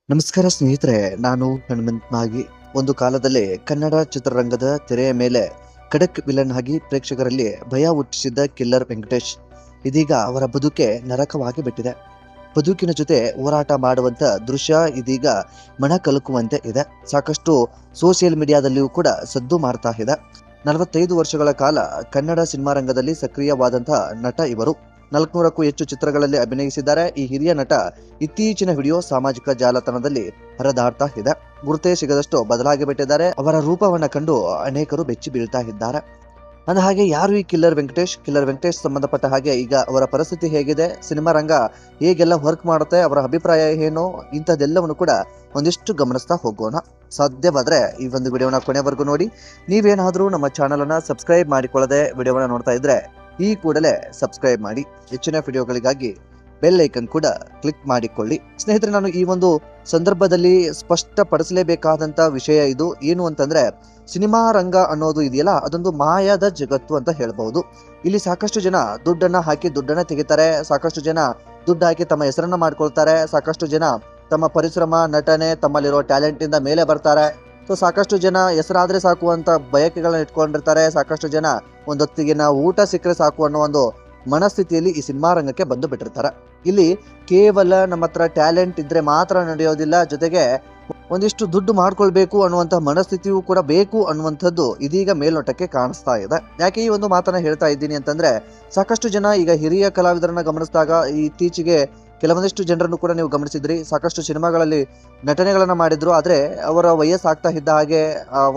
ನಮಸ್ಕಾರ ಸ್ನೇಹಿತರೆ, ನಾನು ಹನುಮಂತ್ ನಾಗಿ. ಒಂದು ಕಾಲದಲ್ಲಿ ಕನ್ನಡ ಚಿತ್ರರಂಗದ ತೆರೆಯ ಮೇಲೆ ಖಡಕ್ ವಿಲನ್ ಆಗಿ ಪ್ರೇಕ್ಷಕರಲ್ಲಿ ಭಯ ಹುಟ್ಟಿಸಿದ್ದ ಕಿಲ್ಲರ್ ವೆಂಕಟೇಶ್ ಇದೀಗ ಅವರ ಬದುಕೆ ನರಕವಾಗಿ ಬಿಟ್ಟಿದೆ. ಬದುಕಿನ ಜೊತೆ ಹೋರಾಟ ಮಾಡುವಂತ ದೃಶ್ಯ ಇದೀಗ ಮನ ಕಲಕುವಂತೆ ಇದೆ. ಸಾಕಷ್ಟು ಸೋಷಿಯಲ್ ಮೀಡಿಯಾದಲ್ಲಿಯೂ ಕೂಡ ಸದ್ದು ಮಾಡ್ತಾ ಇದೆ. 45 ವರ್ಷಗಳ ಕಾಲ ಕನ್ನಡ ಸಿನಿಮಾ ರಂಗದಲ್ಲಿ ಸಕ್ರಿಯವಾದಂತಹ ನಟ ಇವರು. 400ಕ್ಕೂ ಹೆಚ್ಚು ಚಿತ್ರಗಳಲ್ಲಿ ಅಭಿನಯಿಸಿದ್ದಾರೆ. ಈ ಹಿರಿಯ ನಟ ಇತ್ತೀಚಿನ ವಿಡಿಯೋ ಸಾಮಾಜಿಕ ಜಾಲತಾಣದಲ್ಲಿ ಹರಿದಾಡ್ತಾ ಇದೆ. ಗುರುತೇ ಸಿಗದಷ್ಟು ಬದಲಾಗಿ ಬಿಟ್ಟಿದ್ದಾರೆ. ಅವರ ರೂಪವನ್ನ ಕಂಡು ಅನೇಕರು ಬೆಚ್ಚಿ ಬೀಳ್ತಾ ಇದ್ದಾರೆ. ಅಂದ ಹಾಗೆ ಯಾರು ಈ ಕಿಲ್ಲರ್ ವೆಂಕಟೇಶ್ ಸಂಬಂಧಪಟ್ಟ ಹಾಗೆ ಈಗ ಅವರ ಪರಿಸ್ಥಿತಿ ಹೇಗಿದೆ, ಸಿನಿಮಾ ರಂಗ ಹೇಗೆಲ್ಲ ವರ್ಕ್ ಮಾಡುತ್ತೆ, ಅವರ ಅಭಿಪ್ರಾಯ ಏನು, ಇಂಥದ್ದೆಲ್ಲವನ್ನು ಕೂಡ ಒಂದಿಷ್ಟು ಗಮನಿಸ್ತಾ ಹೋಗೋಣ. ಸಾಧ್ಯವಾದ್ರೆ ಈ ಒಂದು ವಿಡಿಯೋನ ಕೊನೆವರೆಗೂ ನೋಡಿ. ನೀವೇನಾದ್ರೂ ನಮ್ಮ ಚಾನಲ್ ಅನ್ನ ಸಬ್ಸ್ಕ್ರೈಬ್ ಮಾಡಿಕೊಳ್ಳದೆ ವಿಡಿಯೋವನ್ನ ನೋಡ್ತಾ ಇದ್ರೆ ಈ ಕೂಡಲೇ ಸಬ್ಸ್ಕ್ರೈಬ್ ಮಾಡಿ. ಹೆಚ್ಚಿನ ವಿಡಿಯೋಗಳಿಗಾಗಿ ಬೆಲ್ ಐಕನ್ ಕೂಡ ಕ್ಲಿಕ್ ಮಾಡಿಕೊಳ್ಳಿ. ಸ್ನೇಹಿತರೆ, ನಾನು ಈ ಒಂದು ಸಂದರ್ಭದಲ್ಲಿ ಸ್ಪಷ್ಟಪಡಿಸಲೇಬೇಕಾದಂತ ವಿಷಯ ಇದು ಏನು ಅಂತಂದ್ರೆ, ಸಿನಿಮಾ ರಂಗ ಅನ್ನೋದು ಇದೆಯಲ್ಲ, ಅದೊಂದು ಮಾಯದ ಜಗತ್ತು ಅಂತ ಹೇಳ್ಬಹುದು. ಇಲ್ಲಿ ಸಾಕಷ್ಟು ಜನ ದುಡ್ಡನ್ನ ಹಾಕಿ ದುಡ್ಡನ್ನ ತೆಗಿತಾರೆ. ಸಾಕಷ್ಟು ಜನ ದುಡ್ಡು ಹಾಕಿ ತಮ್ಮ ಹೆಸರನ್ನ ಮಾಡ್ಕೊಳ್ತಾರೆ. ಸಾಕಷ್ಟು ಜನ ತಮ್ಮ ಪರಿಶ್ರಮ, ನಟನೆ, ತಮ್ಮಲ್ಲಿರೋ ಟ್ಯಾಲೆಂಟ್ ಇಂದ ಮೇಲೆ ಬರ್ತಾರೆ. ಸೊ ಸಾಕಷ್ಟು ಜನ ಹೆಸರಾದ್ರೆ ಸಾಕು ಅಂತ ಬಯಕೆಗಳನ್ನ ಇಟ್ಕೊಂಡಿರ್ತಾರೆ. ಸಾಕಷ್ಟು ಜನ ಒಂದೊತ್ತಿಗಿನ ಊಟ ಸಿಕ್ಕರೆ ಸಾಕು ಅನ್ನೋ ಒಂದು ಮನಸ್ಥಿತಿಯಲ್ಲಿ ಈ ಸಿನಿಮಾ ರಂಗಕ್ಕೆ ಬಂದು ಬಿಟ್ಟಿರ್ತಾರೆ. ಇಲ್ಲಿ ಕೇವಲ ನಮ್ಮ ಹತ್ರ ಟ್ಯಾಲೆಂಟ್ ಇದ್ರೆ ಮಾತ್ರ ನಡೆಯೋದಿಲ್ಲ, ಜೊತೆಗೆ ಒಂದಿಷ್ಟು ದುಡ್ಡು ಮಾಡ್ಕೊಳ್ಬೇಕು ಅನ್ನುವಂಥ ಮನಸ್ಥಿತಿಯೂ ಕೂಡ ಬೇಕು ಅನ್ನುವಂಥದ್ದು ಇದೀಗ ಮೇಲ್ನೋಟಕ್ಕೆ ಕಾಣಿಸ್ತಾ ಇದೆ. ಯಾಕೆ ಈ ಒಂದು ಮಾತನ್ನ ಹೇಳ್ತಾ ಇದ್ದೀನಿ ಅಂತಂದ್ರೆ, ಸಾಕಷ್ಟು ಜನ ಈಗ ಹಿರಿಯ ಕಲಾವಿದರನ್ನ ಗಮನಿಸಿದಾಗ ಇತ್ತೀಚೆಗೆ ಕೆಲವೊಂದಿಷ್ಟು ಜನರನ್ನು ಕೂಡ ನೀವು ಗಮನಿಸಿದ್ರಿ. ಸಾಕಷ್ಟು ಸಿನಿಮಾಗಳಲ್ಲಿ ನಟನೆಗಳನ್ನ ಮಾಡಿದ್ರು, ಆದ್ರೆ ಅವರ ವಯಸ್ಸಾಗ್ತಾ ಇದ್ದ ಹಾಗೆ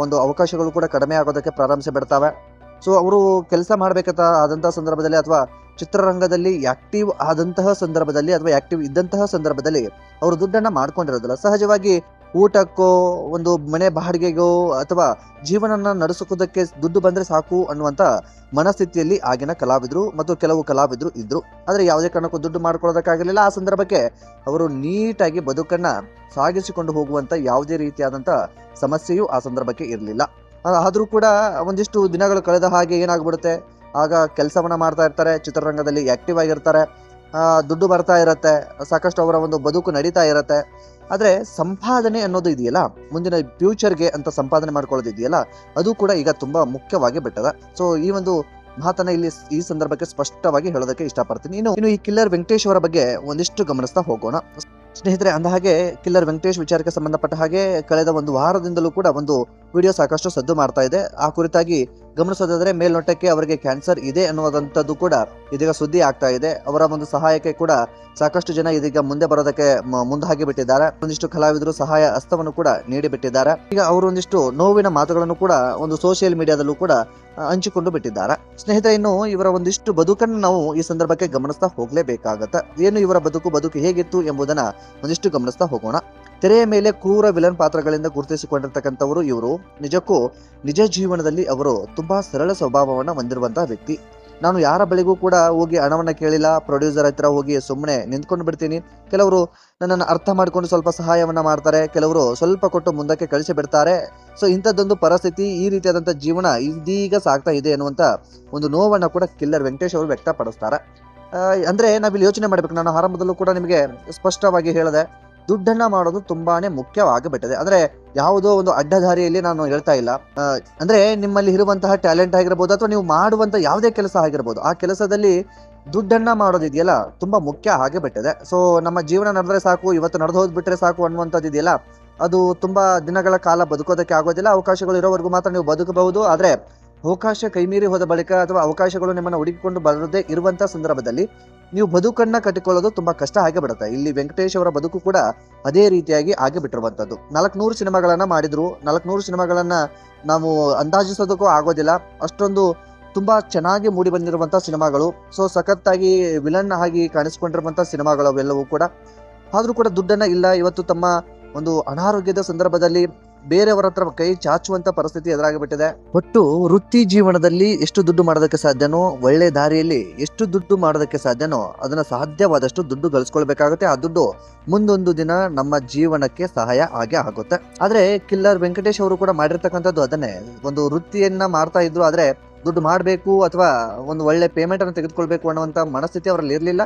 ಒಂದು ಅವಕಾಶಗಳು ಕೂಡ ಕಡಿಮೆ ಆಗೋದಕ್ಕೆ ಪ್ರಾರಂಭಿಸಿ ಬಿಡ್ತಾವೆ. ಸೊ ಅವರು ಕೆಲಸ ಆದಂತಹ ಸಂದರ್ಭದಲ್ಲಿ ಅಥವಾ ಚಿತ್ರರಂಗದಲ್ಲಿ ಆಕ್ಟಿವ್ ಆದಂತಹ ಸಂದರ್ಭದಲ್ಲಿ ಅಥವಾ ಆಕ್ಟಿವ್ ಇದ್ದಂತಹ ಸಂದರ್ಭದಲ್ಲಿ ಅವರು ದುಡ್ಡನ್ನ ಮಾಡ್ಕೊಂಡಿರೋದಿಲ್ಲ. ಸಹಜವಾಗಿ ಊಟಕ್ಕೋ ಒಂದು ಮನೆ ಬಾಡಿಗೆಗೋ ಅಥವಾ ಜೀವನನ ನಡೆಸೋದಕ್ಕೆ ದುಡ್ಡು ಬಂದ್ರೆ ಸಾಕು ಅನ್ನುವಂತ ಮನಸ್ಥಿತಿಯಲ್ಲಿ ಆಗಿನ ಕಲಾವಿದರು ಮತ್ತು ಕೆಲವು ಕಲಾವಿದರು ಇದ್ರು. ಆದ್ರೆ ಯಾವುದೇ ಕಾರಣಕ್ಕೂ ದುಡ್ಡು ಮಾಡ್ಕೊಳ್ಳೋದಕ್ಕಾಗಲಿಲ್ಲ. ಆ ಸಂದರ್ಭಕ್ಕೆ ಅವರು ನೀಟಾಗಿ ಬದುಕನ್ನ ಸಾಗಿಸಿಕೊಂಡು ಹೋಗುವಂತ ಯಾವುದೇ ರೀತಿಯಾದಂತ ಸಮಸ್ಯೆಯೂ ಆ ಸಂದರ್ಭಕ್ಕೆ ಇರಲಿಲ್ಲ. ಆದ್ರೂ ಕೂಡ ಒಂದಿಷ್ಟು ದಿನಗಳು ಕಳೆದ ಹಾಗೆ ಏನಾಗ್ಬಿಡುತ್ತೆ, ಆಗ ಕೆಲಸವನ್ನ ಮಾಡ್ತಾ ಇರ್ತಾರೆ, ಚಿತ್ರರಂಗದಲ್ಲಿ ಆಕ್ಟಿವ್ ಆಗಿರ್ತಾರೆ, ದುಡ್ಡು ಬರ್ತಾ ಇರತ್ತೆ, ಸಾಕಷ್ಟು ಅವರ ಒಂದು ಬದುಕು ನಡೀತಾ ಇರತ್ತೆ. ಆದ್ರೆ ಸಂಪಾದನೆ ಅನ್ನೋದು ಇದೆಯಲ್ಲ, ಮುಂದಿನ ಫ್ಯೂಚರ್ಗೆ ಅಂತ ಸಂಪಾದನೆ ಮಾಡ್ಕೊಳ್ಳೋದು ಇದೆಯಲ್ಲ, ಅದು ಕೂಡ ಈಗ ತುಂಬಾ ಮುಖ್ಯವಾಗಿ ಬಿಟ್ಟದ. ಸೊ ಈ ಒಂದು ಮಾತನ್ನ ಇಲ್ಲಿ ಈ ಸಂದರ್ಭಕ್ಕೆ ಸ್ಪಷ್ಟವಾಗಿ ಹೇಳೋದಕ್ಕೆ ಇಷ್ಟಪಡ್ತೀನಿ. ಇನ್ನು ಈ ಕಿಲ್ಲರ್ ವೆಂಕಟೇಶ್ ಅವರ ಬಗ್ಗೆ ಒಂದಿಷ್ಟು ಗಮನಿಸ್ತಾ ಹೋಗೋಣ. ಸ್ನೇಹಿತರೆ, ಅಂದ ಹಾಗೆ ಕಿಲ್ಲರ್ ವೆಂಕಟೇಶ್ ವಿಚಾರಕ್ಕೆ ಸಂಬಂಧಪಟ್ಟ ಹಾಗೆ ಕಳೆದ ಒಂದು ವಾರದಿಂದಲೂ ಕೂಡ ಒಂದು ವಿಡಿಯೋ ಸಾಕಷ್ಟು ಸದ್ದು ಮಾಡ್ತಾ ಇದೆ. ಆ ಕುರಿತಾಗಿ ಗಮನಿಸೋದಾದ್ರೆ, ಮೇಲ್ನೋಟಕ್ಕೆ ಅವರಿಗೆ ಕ್ಯಾನ್ಸರ್ ಇದೆ ಅನ್ನುವಂಥದ್ದು ಕೂಡ ಇದೀಗ ಸುದ್ದಿ ಆಗ್ತಾ ಇದೆ. ಅವರ ಒಂದು ಸಹಾಯಕ್ಕೆ ಕೂಡ ಸಾಕಷ್ಟು ಜನ ಇದೀಗ ಮುಂದೆ ಬರೋದಕ್ಕೆ ಮುಂದಾಗಿ ಬಿಟ್ಟಿದ್ದಾರೆ. ಒಂದಿಷ್ಟು ಕಲಾವಿದರು ಸಹಾಯ ಹಸ್ತವನ್ನು ಕೂಡ ನೀಡಿ ಬಿಟ್ಟಿದ್ದಾರೆ. ಈಗ ಅವರು ಒಂದಿಷ್ಟು ನೋವಿನ ಮಾತುಗಳನ್ನು ಕೂಡ ಒಂದು ಸೋಷಿಯಲ್ ಮೀಡಿಯಾದಲ್ಲೂ ಕೂಡ ಹಂಚಿಕೊಂಡು ಬಿಟ್ಟಿದ್ದಾರೆ. ಸ್ನೇಹಿತರೆ, ಇನ್ನು ಇವರ ಒಂದಿಷ್ಟು ಬದುಕನ್ನು ನಾವು ಈ ಸಂದರ್ಭಕ್ಕೆ ಗಮನಿಸ್ತಾ ಹೋಗ್ಲೇಬೇಕಾಗತ್ತೆ. ಏನು ಇವರ ಬದುಕು ಹೇಗಿತ್ತು ಎಂಬುದನ್ನ ಒಂದಿಷ್ಟು ಗಮನಿಸ್ತಾ ಹೋಗೋಣ. ತೆರೆಯ ಮೇಲೆ ಕ್ರೂರ ವಿಲನ್ ಪಾತ್ರಗಳಿಂದ ಗುರುತಿಸಿಕೊಂಡಿರ್ತಕ್ಕಂಥವರು ಇವರು. ನಿಜಕ್ಕೂ ನಿಜ ಜೀವನದಲ್ಲಿ ಅವರು ತುಂಬಾ ಸರಳ ಸ್ವಭಾವವನ್ನ ಹೊಂದಿರುವಂತಹ ವ್ಯಕ್ತಿ. ನಾನು ಯಾರ ಬಳಿಗೂ ಕೂಡ ಹೋಗಿ ಹಣವನ್ನ ಕೇಳಿಲ್ಲ. ಪ್ರೊಡ್ಯೂಸರ್ ಹತ್ರ ಹೋಗಿ ಸುಮ್ಮನೆ ನಿಂತ್ಕೊಂಡು ಬಿಡ್ತೀನಿ. ಕೆಲವರು ನನ್ನನ್ನು ಅರ್ಥ ಮಾಡ್ಕೊಂಡು ಸ್ವಲ್ಪ ಸಹಾಯವನ್ನ ಮಾಡ್ತಾರೆ, ಕೆಲವರು ಸ್ವಲ್ಪ ಕೊಟ್ಟು ಮುಂದಕ್ಕೆ ಕಳಿಸಿ ಬಿಡ್ತಾರೆ. ಸೊ ಇಂಥದ್ದೊಂದು ಪರಿಸ್ಥಿತಿ, ಈ ರೀತಿಯಾದಂಥ ಜೀವನ ಇದೀಗ ಸಾಗ್ತಾ ಇದೆ ಅನ್ನುವಂಥ ಒಂದು ನೋವನ್ನ ಕೂಡ ಕಿಲ್ಲರ್ ವೆಂಕಟೇಶ್ ಅವರು ವ್ಯಕ್ತಪಡಿಸ್ತಾರೆ. ಅಂದ್ರೆ ನಾವಿಲ್ಲಿ ಯೋಚನೆ ಮಾಡ್ಬೇಕು. ನಾನು ಆರಂಭದಲ್ಲೂ ಕೂಡ ನಿಮಗೆ ಸ್ಪಷ್ಟವಾಗಿ ಹೇಳಿದೆ, ದುಡ್ಡನ್ನ ಮಾಡೋದು ತುಂಬಾನೇ ಮುಖ್ಯವಾಗಿಬಿಟ್ಟಿದೆ. ಅಂದ್ರೆ ಯಾವುದೋ ಒಂದು ಅಡ್ಡದಾರಿಯಲ್ಲಿ ನಾನು ಹೇಳ್ತಾ ಇಲ್ಲ. ಅಂದ್ರೆ ನಿಮ್ಮಲ್ಲಿ ಇರುವಂತಹ ಟ್ಯಾಲೆಂಟ್ ಆಗಿರ್ಬೋದು ಅಥವಾ ನೀವು ಮಾಡುವಂತ ಯಾವುದೇ ಕೆಲಸ ಆಗಿರ್ಬೋದು, ಆ ಕೆಲಸದಲ್ಲಿ ದುಡ್ಡನ್ನ ಮಾಡೋದಿದೆಯಲ್ಲ ತುಂಬಾ ಮುಖ್ಯ ಆಗಿಬಿಟ್ಟಿದೆ. ಸೊ ನಮ್ಮ ಜೀವನ ನಡೆದ್ರೆ ಸಾಕು, ಇವತ್ತು ನಡೆದು ಹೋಗ್ಬಿಟ್ರೆ ಸಾಕು ಅನ್ನುವಂಥದ್ದು ಇದೆಯಲ್ಲ, ಅದು ತುಂಬಾ ದಿನಗಳ ಕಾಲ ಬದುಕೋದಕ್ಕೆ ಆಗೋದಿಲ್ಲ. ಅವಕಾಶಗಳು ಇರೋವರೆಗೂ ಮಾತ್ರ ನೀವು ಬದುಕಬಹುದು. ಆದ್ರೆ ಅವಕಾಶ ಕೈಮೀರಿ ಹೋದ ಬಳಿಕ ಅಥವಾ ಅವಕಾಶಗಳು ನಿಮ್ಮನ್ನು ಹುಡುಕಿಕೊಂಡು ಬರದೇ ಇರುವಂತಹ ಸಂದರ್ಭದಲ್ಲಿ ನೀವು ಬದುಕನ್ನ ಕಟ್ಟಿಕೊಳ್ಳೋದು ತುಂಬಾ ಕಷ್ಟ ಆಗಿಬಿಡುತ್ತೆ. ಇಲ್ಲಿ ವೆಂಕಟೇಶ್ ಅವರ ಬದುಕು ಕೂಡ ಅದೇ ರೀತಿಯಾಗಿ ಆಗಿಬಿಟ್ಟಿರುವಂತದ್ದು. 400 ಸಿನಿಮಾಗಳನ್ನ ಮಾಡಿದ್ರು. 400 ಸಿನಿಮಾಗಳನ್ನ ನಾವು ಅಂದಾಜಿಸೋದಕ್ಕೂ ಆಗೋದಿಲ್ಲ. ಅಷ್ಟೊಂದು ತುಂಬಾ ಚೆನ್ನಾಗಿ ಮೂಡಿ ಬಂದಿರುವಂತಹ ಸಿನಿಮಾಗಳು. ಸೊ ಸಖತ್ತಾಗಿ ವಿಲನ್ ಆಗಿ ಕಾಣಿಸ್ಕೊಂಡಿರುವಂತಹ ಸಿನಿಮಾಗಳು ಅವೆಲ್ಲವೂ ಕೂಡ. ಆದ್ರೂ ಕೂಡ ದುಡ್ಡನ್ನ ಇಲ್ಲ. ಇವತ್ತು ತಮ್ಮ ಒಂದು ಅನಾರೋಗ್ಯದ ಸಂದರ್ಭದಲ್ಲಿ ಬೇರೆಯವರ ಹತ್ರ ಕೈ ಚಾಚುವಂತ ಪರಿಸ್ಥಿತಿ ಎದುರಾಗಿಬಿಟ್ಟಿದೆ. ಒಟ್ಟು ವೃತ್ತಿ ಜೀವನದಲ್ಲಿ ಎಷ್ಟು ದುಡ್ಡು ಮಾಡೋದಕ್ಕೆ ಸಾಧ್ಯನೋ, ಒಳ್ಳೆ ದಾರಿಯಲ್ಲಿ ಎಷ್ಟು ದುಡ್ಡು ಮಾಡೋದಕ್ಕೆ ಸಾಧ್ಯನೋ ಅದನ್ನ ಸಾಧ್ಯವಾದಷ್ಟು ದುಡ್ಡು ಗಳಿಸ್ಕೊಳ್ಬೇಕಾಗುತ್ತೆ. ಆ ದುಡ್ಡು ಮುಂದೊಂದು ದಿನ ನಮ್ಮ ಜೀವನಕ್ಕೆ ಸಹಾಯ ಆಗೇ ಆಗುತ್ತೆ. ಆದ್ರೆ ಕಿಲ್ಲರ್ ವೆಂಕಟೇಶ್ ಅವರು ಕೂಡ ಮಾಡಿರ್ತಕ್ಕಂಥದ್ದು ಅದನ್ನೇ. ಒಂದು ವೃತ್ತಿಯನ್ನ ಮಾಡ್ತಾ ಇದ್ರು, ಆದ್ರೆ ದುಡ್ಡು ಮಾಡಬೇಕು ಅಥವಾ ಒಂದು ಒಳ್ಳೆ ಪೇಮೆಂಟ್ ಅನ್ನು ತೆಗೆದುಕೊಳ್ಬೇಕು ಅನ್ನುವಂತ ಮನಸ್ಥಿತಿ ಅವರಲ್ಲಿ ಇರಲಿಲ್ಲ.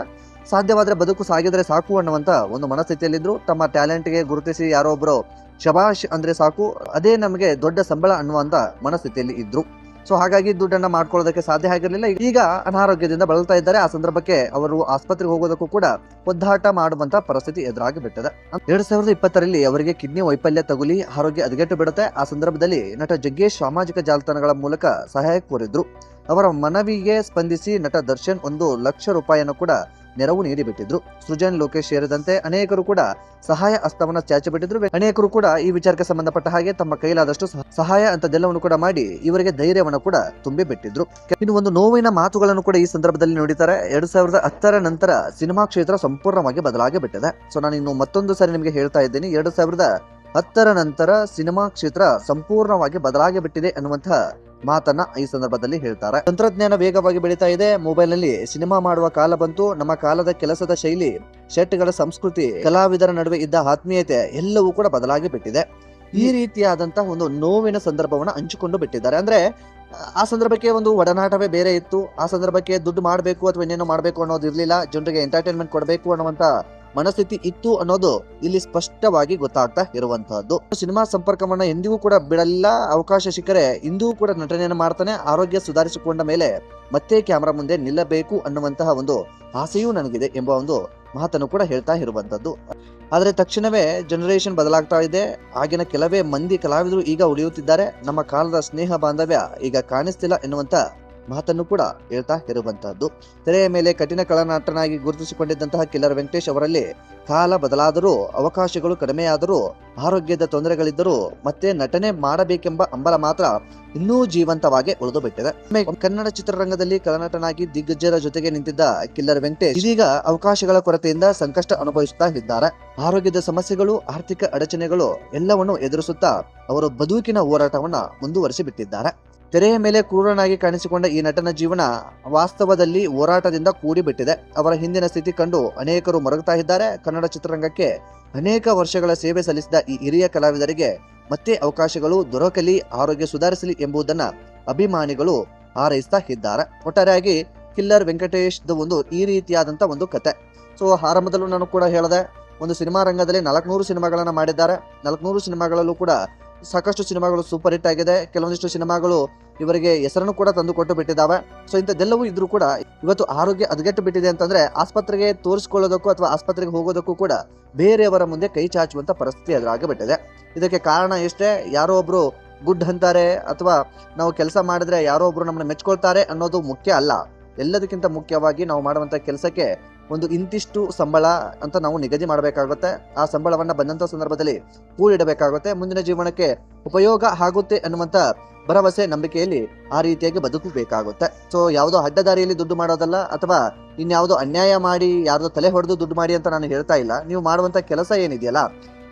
ಸಾಧ್ಯವಾದ್ರೆ ಬದುಕು ಸಾಗಿದ್ರೆ ಸಾಕು ಅನ್ನುವಂತ ಒಂದು ಮನಸ್ಥಿತಿಯಲ್ಲಿದ್ರು. ತಮ್ಮ ಟ್ಯಾಲೆಂಟ್ಗೆ ಗುರುತಿಸಿ ಯಾರೋ ಒಬ್ರು ಶಬಾಷ್ ಅಂದ್ರೆ ಸಾಕು, ಅದೇ ನಮಗೆ ದೊಡ್ಡ ಸಂಬಳ ಅನ್ನುವಂತ ಮನಸ್ಥಿತಿಯಲ್ಲಿ ಇದ್ರು. ಸೊ ಹಾಗಾಗಿ ದುಡ್ಡನ್ನ ಮಾಡ್ಕೊಳ್ಳೋದಕ್ಕೆ ಸಾಧ್ಯ ಆಗಿರಲಿಲ್ಲ. ಈಗ ಅನಾರೋಗ್ಯದಿಂದ ಬಳಲ್ತಾ ಇದ್ದಾರೆ. ಆ ಸಂದರ್ಭಕ್ಕೆ ಅವರು ಆಸ್ಪತ್ರೆಗೆ ಹೋಗೋದಕ್ಕೂ ಕೂಡ ಒದ್ದಾಟ ಮಾಡುವಂತ ಪರಿಸ್ಥಿತಿ ಎದುರಾಗಿ ಬಿಟ್ಟಿದೆ. 2020ರಲ್ಲಿ ಅವರಿಗೆ ಕಿಡ್ನಿ ವೈಫಲ್ಯ ತಗುಲಿ ಆರೋಗ್ಯ ಹದಗೆಟ್ಟು ಬಿಡುತ್ತೆ. ಆ ಸಂದರ್ಭದಲ್ಲಿ ನಟ ಜಗ್ಗೇಶ್ ಸಾಮಾಜಿಕ ಜಾಲತಾಣಗಳ ಮೂಲಕ ಸಹಾಯ ಕೋರಿದ್ರು. ಅವರ ಮನವಿಗೆ ಸ್ಪಂದಿಸಿ ನಟ ದರ್ಶನ್ 1 ಲಕ್ಷ ರೂಪಾಯಿಯನ್ನು ಕೂಡ ನೆರವು ನೀಡಿಬಿಟ್ಟಿದ್ರು. ಸೃಜನ್, ಲೋಕೇಶ್ ಸೇರಿದಂತೆ ಅನೇಕರು ಕೂಡ ಸಹಾಯ ಹಸ್ತವನ್ನ ಚಾಚಿ ಬಿಟ್ಟಿದ್ರು. ಅನೇಕರು ಕೂಡ ಈ ವಿಚಾರಕ್ಕೆ ಸಂಬಂಧಪಟ್ಟ ಹಾಗೆ ತಮ್ಮ ಕೈಲಾದಷ್ಟು ಸಹಾಯ ಅಂತದೆಲ್ಲವನ್ನು ಕೂಡ ಮಾಡಿ ಇವರಿಗೆ ಧೈರ್ಯವನ್ನು ಕೂಡ ತುಂಬಿ ಬಿಟ್ಟಿದ್ರು. ಇನ್ನು ಒಂದು ನೋವಿನ ಮಾತುಗಳನ್ನು ಕೂಡ ಈ ಸಂದರ್ಭದಲ್ಲಿ ನೋಡಿದ್ದಾರೆ. 2010ರ ನಂತರ ಸಿನಿಮಾ ಕ್ಷೇತ್ರ ಸಂಪೂರ್ಣವಾಗಿ ಬದಲಾಗಿ ಬಿಟ್ಟಿದೆ. ಸೊ ನಾನು ಇನ್ನು ಮತ್ತೊಂದು ಸಾರಿ ನಿಮಗೆ ಹೇಳ್ತಾ ಇದ್ದೀನಿ, 2010ರ ನಂತರ ಸಿನಿಮಾ ಕ್ಷೇತ್ರ ಸಂಪೂರ್ಣವಾಗಿ ಬದಲಾಗಿ ಬಿಟ್ಟಿದೆ ಅನ್ನುವಂತಹ ಮಾತನ್ನ ಈ ಸಂದರ್ಭದಲ್ಲಿ ಹೇಳ್ತಾರೆ. ತಂತ್ರಜ್ಞಾನ ವೇಗವಾಗಿ ಬೆಳೀತಾ ಇದೆ. ಮೊಬೈಲ್ ನಲ್ಲಿ ಸಿನಿಮಾ ಮಾಡುವ ಕಾಲ ಬಂತು. ನಮ್ಮ ಕಾಲದ ಕೆಲಸದ ಶೈಲಿ, ಸೆಟ್ಗಳ ಸಂಸ್ಕೃತಿ, ಕಲಾವಿದರ ನಡುವೆ ಇದ್ದ ಆತ್ಮೀಯತೆ ಎಲ್ಲವೂ ಕೂಡ ಬದಲಾಗಿ ಬಿಟ್ಟಿದೆ. ಈ ರೀತಿಯಾದಂತಹ ಒಂದು ನೋವಿನ ಸಂದರ್ಭವನ್ನ ಹಂಚಿಕೊಂಡು ಬಿಟ್ಟಿದ್ದಾರೆ. ಅಂದ್ರೆ ಆ ಸಂದರ್ಭಕ್ಕೆ ಒಂದು ಒಡನಾಟವೇ ಬೇರೆ ಇತ್ತು. ಆ ಸಂದರ್ಭಕ್ಕೆ ದುಡ್ಡು ಮಾಡಬೇಕು ಅಥವಾ ಇನ್ನೇನೋ ಮಾಡಬೇಕು ಅನ್ನೋದು ಇರ್ಲಿಲ್ಲ. ಜನರಿಗೆ ಎಂಟರ್ಟೈನ್ಮೆಂಟ್ ಕೊಡಬೇಕು ಅನ್ನುವಂತ ಮನಸ್ಥಿತಿ ಇತ್ತು ಅನ್ನೋದು ಇಲ್ಲಿ ಸ್ಪಷ್ಟವಾಗಿ ಗೊತ್ತಾಗ್ತಾ ಇರುವಂತಹದ್ದು. ಸಿನಿಮಾ ಸಂಪರ್ಕವನ್ನ ಎಂದಿಗೂ ಕೂಡ ಬಿಡಲಿಲ್ಲ. ಅವಕಾಶ ಸಿಕ್ಕರೆ ಇಂದೂ ಕೂಡ ನಟನೆಯನ್ನು ಮಾಡ್ತಾನೆ. ಆರೋಗ್ಯ ಸುಧಾರಿಸಿಕೊಂಡ ಮೇಲೆ ಮತ್ತೆ ಕ್ಯಾಮೆರಾ ಮುಂದೆ ನಿಲ್ಲಬೇಕು ಅನ್ನುವಂತಹ ಒಂದು ಆಸೆಯೂ ನನಗಿದೆ ಎಂಬ ಒಂದು ಮಾತನ್ನು ಕೂಡ ಹೇಳ್ತಾ ಇರುವಂತದ್ದು. ಆದ್ರೆ ತಕ್ಷಣವೇ ಜನರೇಷನ್ ಬದಲಾಗ್ತಾ ಇದೆ. ಆಗಿನ ಕೆಲವೇ ಮಂದಿ ಕಲಾವಿದರು ಈಗ ಉಳಿಯುತ್ತಿದ್ದಾರೆ. ನಮ್ಮ ಕಾಲದ ಸ್ನೇಹ ಬಾಂಧವ್ಯ ಈಗ ಕಾಣಿಸ್ತಿಲ್ಲ ಎನ್ನುವಂತ ಮಾತನ್ನು ಕೂಡ ಹೇಳ್ತಾ ಇರುವಂತಹದ್ದು. ತೆರೆಯ ಮೇಲೆ ಕಠಿಣ ಕಲಾನಟನಾಗಿ ಗುರುತಿಸಿಕೊಂಡಿದ್ದಂತಹ ಕಿಲ್ಲರ್ ವೆಂಕಟೇಶ್ ಅವರಲ್ಲಿ ಕಾಲ ಬದಲಾದರೂ, ಅವಕಾಶಗಳು ಕಡಿಮೆಯಾದರೂ, ಆರೋಗ್ಯದ ತೊಂದರೆಗಳಿದ್ದರೂ ಮತ್ತೆ ನಟನೆ ಮಾಡಬೇಕೆಂಬ ಹಂಬಲ ಮಾತ್ರ ಇನ್ನೂ ಜೀವಂತವಾಗಿ ಉಳಿದು ಬಿಟ್ಟಿದೆ. ಕನ್ನಡ ಚಿತ್ರರಂಗದಲ್ಲಿ ಕಲಾನಟನಾಗಿ ದಿಗ್ಗಜರ ಜೊತೆಗೆ ನಿಂತಿದ್ದ ಕಿಲ್ಲರ್ ವೆಂಕಟೇಶ್ ಇದೀಗ ಅವಕಾಶಗಳ ಕೊರತೆಯಿಂದ ಸಂಕಷ್ಟ ಅನುಭವಿಸುತ್ತಾ ಇದ್ದಾರೆ. ಆರೋಗ್ಯದ ಸಮಸ್ಯೆಗಳು, ಆರ್ಥಿಕ ಅಡಚಣೆಗಳು ಎಲ್ಲವನ್ನು ಎದುರಿಸುತ್ತಾ ಅವರು ಬದುಕಿನ ಹೋರಾಟವನ್ನ ಮುಂದುವರಿಸಿ ಬಿಟ್ಟಿದ್ದಾರೆ. ತೆರೆಯ ಮೇಲೆ ಕ್ರೂರನಾಗಿ ಕಾಣಿಸಿಕೊಂಡ ಈ ನಟನ ಜೀವನ ವಾಸ್ತವದಲ್ಲಿ ಹೋರಾಟದಿಂದ ಕೂಡಿಬಿಟ್ಟಿದೆ. ಅವರ ಹಿಂದಿನ ಸ್ಥಿತಿ ಕಂಡು ಅನೇಕರು ಮರಗುತ್ತಾ ಇದ್ದಾರೆ. ಕನ್ನಡ ಚಿತ್ರರಂಗಕ್ಕೆ ಅನೇಕ ವರ್ಷಗಳ ಸೇವೆ ಸಲ್ಲಿಸಿದ ಈ ಹಿರಿಯ ಕಲಾವಿದರಿಗೆ ಮತ್ತೆ ಅವಕಾಶಗಳು ದೊರಕಲಿ, ಆರೋಗ್ಯ ಸುಧಾರಿಸಲಿ ಎಂಬುದನ್ನ ಅಭಿಮಾನಿಗಳು ಹಾರೈಸ್ತಾ ಇದ್ದಾರೆ. ಒಟ್ಟಾರೆಯಾಗಿ ಕಿಲ್ಲರ್ ವೆಂಕಟೇಶ್ ಒಂದು ಈ ರೀತಿಯಾದಂತ ಒಂದು ಕತೆ. ಸೊ ಆರಂಭದಲ್ಲೂ ನಾನು ಕೂಡ ಹೇಳಿದೆ, ಒಂದು ಸಿನಿಮಾ ರಂಗದಲ್ಲಿ 400 ಸಿನಿಮಾಗಳನ್ನ ಮಾಡಿದ್ದಾರೆ. 400 ಸಿನಿಮಾಗಳಲ್ಲೂ ಕೂಡ ಸಾಕಷ್ಟು ಸಿನಿಮಾಗಳು ಸೂಪರ್ ಹಿಟ್ ಆಗಿದೆ. ಕೆಲವೊಂದಿಷ್ಟು ಸಿನಿಮಾಗಳು ಇವರಿಗೆ ಹೆಸರನ್ನು ಕೂಡ ತಂದು ಕೊಟ್ಟು ಬಿಟ್ಟಿದ್ದಾವೆ. ಸೊ ಇಂಥದ್ದೆಲ್ಲವೂ ಇದ್ರೂ ಕೂಡ ಇವತ್ತು ಆರೋಗ್ಯ ಹದಗೆಟ್ಟು ಬಿಟ್ಟಿದೆ ಅಂತಂದ್ರೆ ಆಸ್ಪತ್ರೆಗೆ ತೋರಿಸ್ಕೊಳ್ಳೋದಕ್ಕೂ ಅಥವಾ ಆಸ್ಪತ್ರೆಗೆ ಹೋಗೋದಕ್ಕೂ ಕೂಡ ಬೇರೆಯವರ ಮುಂದೆ ಕೈ ಚಾಚುವಂತ ಪರಿಸ್ಥಿತಿ ಎದುರಾಗಿ ಬಿಟ್ಟಿದೆ. ಇದಕ್ಕೆ ಕಾರಣ ಎಷ್ಟೇ, ಯಾರೋ ಒಬ್ರು ಗುಡ್ ಅಂತಾರೆ ಅಥವಾ ನಾವು ಕೆಲಸ ಮಾಡಿದ್ರೆ ಯಾರೋ ಒಬ್ರು ನಮ್ಮನ್ನ ಮೆಚ್ಕೊಳ್ತಾರೆ ಅನ್ನೋದು ಮುಖ್ಯ ಅಲ್ಲ. ಎಲ್ಲದಕ್ಕಿಂತ ಮುಖ್ಯವಾಗಿ ನಾವು ಮಾಡುವಂತ ಕೆಲಸಕ್ಕೆ ಒಂದು ಇಂತಿಷ್ಟು ಸಂಬಳ ಅಂತ ನಾವು ನಿಗದಿ ಮಾಡಬೇಕಾಗುತ್ತೆ. ಆ ಸಂಬಳವನ್ನ ಬಂದಂತ ಸಂದರ್ಭದಲ್ಲಿ ಕೂಡಿಡಬೇಕಾಗುತ್ತೆ. ಮುಂದಿನ ಜೀವನಕ್ಕೆ ಉಪಯೋಗ ಆಗುತ್ತೆ ಅನ್ನುವಂತ ಭರವಸೆ, ನಂಬಿಕೆಯಲ್ಲಿ ಆ ರೀತಿಯಾಗಿ ಬದುಕಬೇಕಾಗುತ್ತೆ. ಸೊ ಯಾವುದೋ ಅಡ್ಡದಾರಿಯಲ್ಲಿ ದುಡ್ಡು ಮಾಡೋದಲ್ಲ, ಅಥವಾ ಇನ್ಯಾವುದೋ ಅನ್ಯಾಯ ಮಾಡಿ ಯಾರ್ದೋ ತಲೆ ಹೊಡೆದು ದುಡ್ಡು ಮಾಡಿ ಅಂತ ನಾನು ಹೇಳ್ತಾ ಇಲ್ಲ. ನೀವು ಮಾಡುವಂತ ಕೆಲಸ ಏನಿದೆಯಲ್ಲ,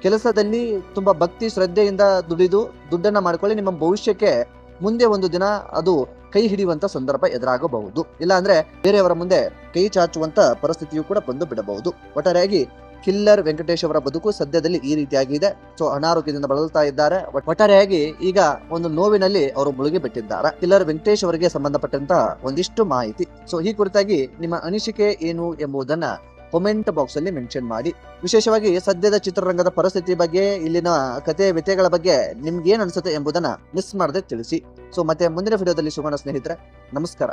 ಕೆಲಸದಲ್ಲಿ ತುಂಬಾ ಭಕ್ತಿ ಶ್ರದ್ಧೆಯಿಂದ ದುಡಿದು ದುಡ್ಡನ್ನ ಮಾಡ್ಕೊಳ್ಳಿ. ನಿಮ್ಮ ಭವಿಷ್ಯಕ್ಕೆ ಮುಂದೆ ಒಂದು ದಿನ ಅದು ಕೈ ಹಿಡಿಯುವಂತ ಸಂದರ್ಭ ಎದುರಾಗಬಹುದು. ಇಲ್ಲ ಅಂದ್ರೆ ಬೇರೆಯವರ ಮುಂದೆ ಕೈ ಚಾಚುವಂತ ಪರಿಸ್ಥಿತಿಯು ಕೂಡ ಬಂದು ಬಿಡಬಹುದು. ಒಟ್ಟಾರೆಯಾಗಿ ಕಿಲ್ಲರ್ ವೆಂಕಟೇಶ್ ಅವರ ಬದುಕು ಸದ್ಯದಲ್ಲಿ ಈ ರೀತಿಯಾಗಿದೆ. ಸೊ ಅನಾರೋಗ್ಯದಿಂದ ಬಳಲ್ತಾ ಇದ್ದಾರೆ. ಒಟ್ಟಾರೆಯಾಗಿ ಈಗ ಒಂದು ನೋವಿನಲ್ಲಿ ಅವರು ಮುಳುಗಿ ಬಿಟ್ಟಿದ್ದಾರೆ. ಕಿಲ್ಲರ್ ವೆಂಕಟೇಶ್ ಅವರಿಗೆ ಸಂಬಂಧಪಟ್ಟಂತ ಒಂದಿಷ್ಟು ಮಾಹಿತಿ. ಸೊ ಈ ಕುರಿತಾಗಿ ನಿಮ್ಮ ಅನಿಸಿಕೆ ಏನು ಎಂಬುದನ್ನ ಕಾಮೆಂಟ್ ಬಾಕ್ಸ್ ಅಲ್ಲಿ ಮೆನ್ಷನ್ ಮಾಡಿ. ವಿಶೇಷವಾಗಿ ಸದ್ಯದ ಚಿತ್ರರಂಗದ ಪರಿಸ್ಥಿತಿ ಬಗ್ಗೆ, ಇಲ್ಲಿನ ಕಥೆ ವ್ಯತ್ಯಗಳ ಬಗ್ಗೆ ನಿಮ್ಗೆ ಏನ್ ಅನ್ಸುತ್ತೆ ಎಂಬುದನ್ನ ಮಿಸ್ ಮಾಡದೆ ತಿಳಿಸಿ. ಸೊ ಮತ್ತೆ ಮುಂದಿನ ವಿಡಿಯೋದಲ್ಲಿ ಸಿಗೋಣ ಸ್ನೇಹಿತರೆ. ನಮಸ್ಕಾರ.